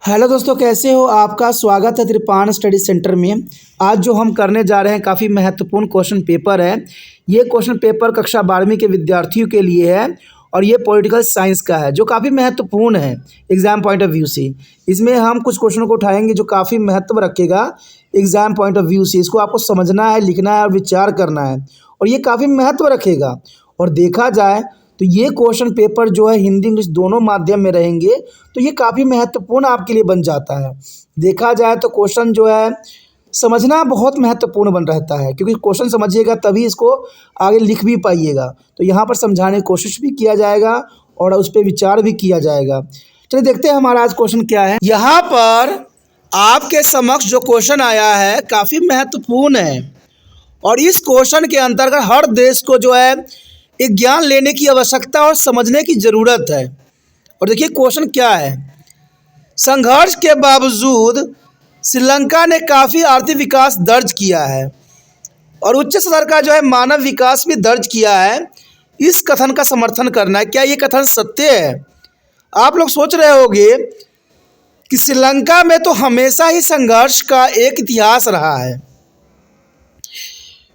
Hello दोस्तों, कैसे हो? आपका स्वागत है त्रिपाण स्टडी सेंटर में। आज जो हम करने जा रहे हैं काफ़ी महत्वपूर्ण क्वेश्चन पेपर है। ये क्वेश्चन पेपर कक्षा 12वीं के विद्यार्थियों के लिए है और ये पॉलिटिकल साइंस का है जो काफ़ी महत्वपूर्ण है एग्ज़ाम पॉइंट ऑफ व्यू से। इसमें हम कुछ क्वेश्चनों को उठाएंगे जो काफ़ी महत्व रखेगा एग्ज़ाम पॉइंट ऑफ व्यू से। इसको आपको समझना है, लिखना है और विचार करना है और ये काफ़ी महत्व रखेगा। और देखा जाए तो ये क्वेश्चन पेपर जो है हिंदी इंग्लिश दोनों माध्यम में रहेंगे, तो ये काफ़ी महत्वपूर्ण आपके लिए बन जाता है। देखा जाए तो क्वेश्चन जो है समझना बहुत महत्वपूर्ण बन रहता है, क्योंकि क्वेश्चन समझिएगा तभी इसको आगे लिख भी पाइएगा। तो यहाँ पर समझाने की कोशिश भी किया जाएगा और उस पर विचार भी किया जाएगा। चलिए देखते हैं हमारा आज क्वेश्चन क्या है। यहाँ पर आपके समक्ष जो क्वेश्चन आया है काफ़ी महत्वपूर्ण है और इस क्वेश्चन के अंतर्गत हर देश को जो है एक ज्ञान लेने की आवश्यकता और समझने की ज़रूरत है। और देखिए क्वेश्चन क्या है। संघर्ष के बावजूद श्रीलंका ने काफ़ी आर्थिक विकास दर्ज किया है और उच्च स्तर का जो है मानव विकास भी दर्ज किया है। इस कथन का समर्थन करना है। क्या ये कथन सत्य है? आप लोग सोच रहे होंगे कि श्रीलंका में तो हमेशा ही संघर्ष का एक इतिहास रहा है,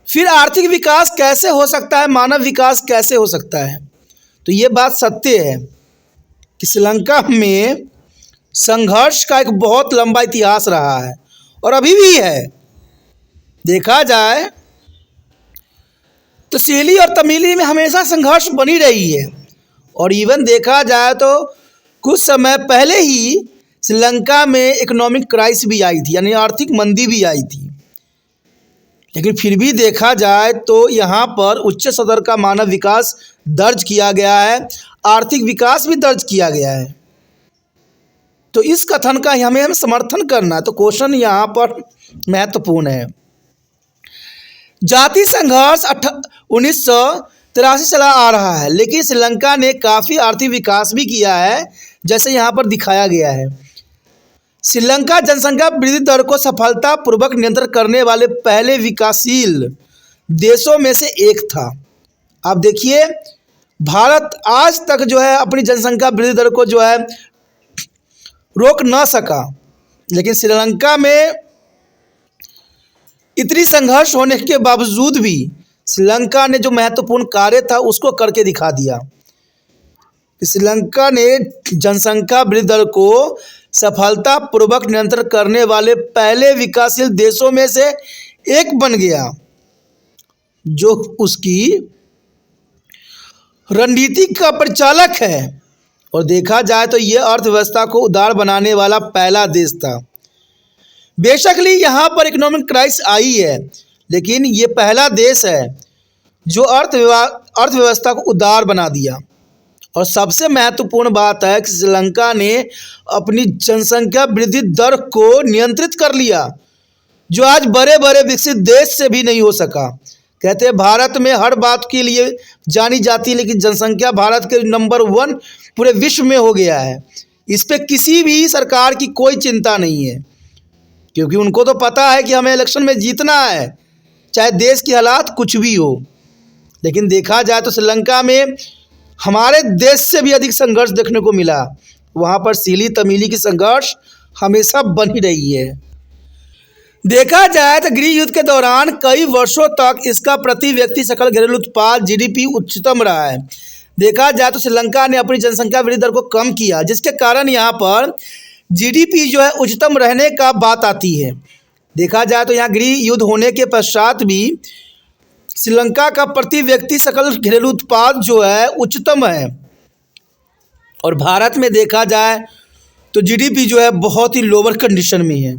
फिर आर्थिक विकास कैसे हो सकता है, मानव विकास कैसे हो सकता है? तो ये बात सत्य है कि श्रीलंका में संघर्ष का एक बहुत लंबा इतिहास रहा है और अभी भी है। देखा जाए तो सीली और तमिली में हमेशा संघर्ष बनी रही है और इवन देखा जाए तो कुछ समय पहले ही श्रीलंका में इकोनॉमिक क्राइसिस भी आई थी, यानी आर्थिक मंदी भी आई थी। लेकिन फिर भी देखा जाए तो यहाँ पर उच्च स्तर का मानव विकास दर्ज किया गया है, आर्थिक विकास भी दर्ज किया गया है। तो इस कथन का हमें समर्थन करना है। तो क्वेश्चन यहाँ पर महत्वपूर्ण है। जाति संघर्ष 1983 चला आ रहा है, लेकिन श्रीलंका ने काफ़ी आर्थिक विकास भी किया है, जैसे यहाँ पर दिखाया गया है। श्रीलंका जनसंख्या वृद्धि दर को सफलतापूर्वक नियंत्रण करने वाले पहले विकासशील देशों में से एक था। आप देखिए, भारत आज तक जो है अपनी जनसंख्या वृद्धि दर को जो है रोक ना सका, लेकिन श्रीलंका में इतनी संघर्ष होने के बावजूद भी श्रीलंका ने जो महत्वपूर्ण कार्य था उसको करके दिखा दिया। श्रीलंका ने जनसंख्या वृद्धि दर को सफलतापूर्वक नियंत्रण करने वाले पहले विकासशील देशों में से एक बन गया, जो उसकी रणनीति का परिचालक है। और देखा जाए तो यह अर्थव्यवस्था को उदार बनाने वाला पहला देश था। बेशक ही यहाँ पर इकोनॉमिक क्राइसिस आई है, लेकिन ये पहला देश है जो अर्थव्यवस्था को उदार बना दिया। और सबसे महत्वपूर्ण बात है कि श्रीलंका ने अपनी जनसंख्या वृद्धि दर को नियंत्रित कर लिया, जो आज बड़े बड़े विकसित देश से भी नहीं हो सका। कहते हैं भारत में हर बात के लिए जानी जाती है, लेकिन जनसंख्या भारत के नंबर 1 पूरे विश्व में हो गया है। इस पे किसी भी सरकार की कोई चिंता नहीं है, क्योंकि उनको तो पता है कि हमें इलेक्शन में जीतना है, चाहे देश की हालात कुछ भी हो। लेकिन देखा जाए तो श्रीलंका में हमारे देश से भी अधिक संघर्ष देखने को मिला। वहाँ पर सीली तमिली की संघर्ष हमेशा बनी रही है। देखा जाए तो गृह युद्ध के दौरान कई वर्षों तक इसका प्रति व्यक्ति सकल घरेलू उत्पाद जीडीपी उच्चतम रहा है। देखा जाए तो श्रीलंका ने अपनी जनसंख्या वृद्धि दर को कम किया, जिसके कारण यहाँ पर जीडीपी जो है उच्चतम रहने का बात आती है। देखा जाए तो यहाँ गृह युद्ध होने के पश्चात भी श्रीलंका का प्रति व्यक्ति सकल घरेलू उत्पाद जो है उच्चतम है। और भारत में देखा जाए तो जीडीपी जो है बहुत ही लोअर कंडीशन में है।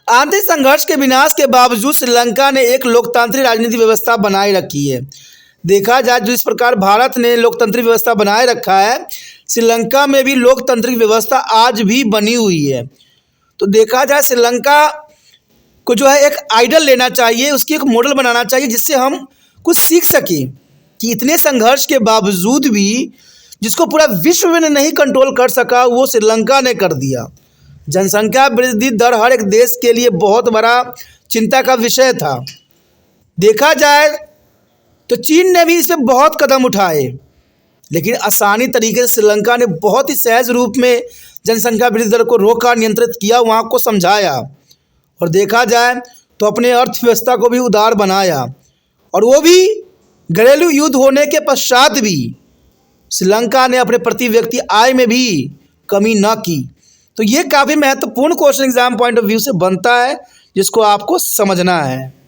आंतरिक संघर्ष के विनाश के बावजूद श्रीलंका ने एक लोकतांत्रिक राजनीतिक व्यवस्था बनाए रखी है। देखा जाए जिस प्रकार भारत ने लोकतांत्रिक व्यवस्था बनाए रखा है, श्रीलंका में भी लोकतांत्रिक व्यवस्था आज भी बनी हुई है। तो देखा जाए श्रीलंका को जो है एक आइडल लेना चाहिए, उसकी एक मॉडल बनाना चाहिए, जिससे हम कुछ सीख सकें कि इतने संघर्ष के बावजूद भी जिसको पूरा विश्व में नहीं कंट्रोल कर सका, वो श्रीलंका ने कर दिया। जनसंख्या वृद्धि दर हर एक देश के लिए बहुत बड़ा चिंता का विषय था। देखा जाए तो चीन ने भी इस पर बहुत कदम उठाए, लेकिन आसानी तरीके से श्रीलंका ने बहुत ही सहज रूप में जनसंख्या वृद्धि दर को रोका, नियंत्रित किया, वहाँ को समझाया और देखा जाए तो अपने अर्थव्यवस्था को भी उदार बनाया, और वो भी घरेलू युद्ध होने के पश्चात भी श्रीलंका ने अपने प्रति व्यक्ति आय में भी कमी न की। तो ये काफ़ी महत्वपूर्ण question exam point of view से बनता है, जिसको आपको समझना है।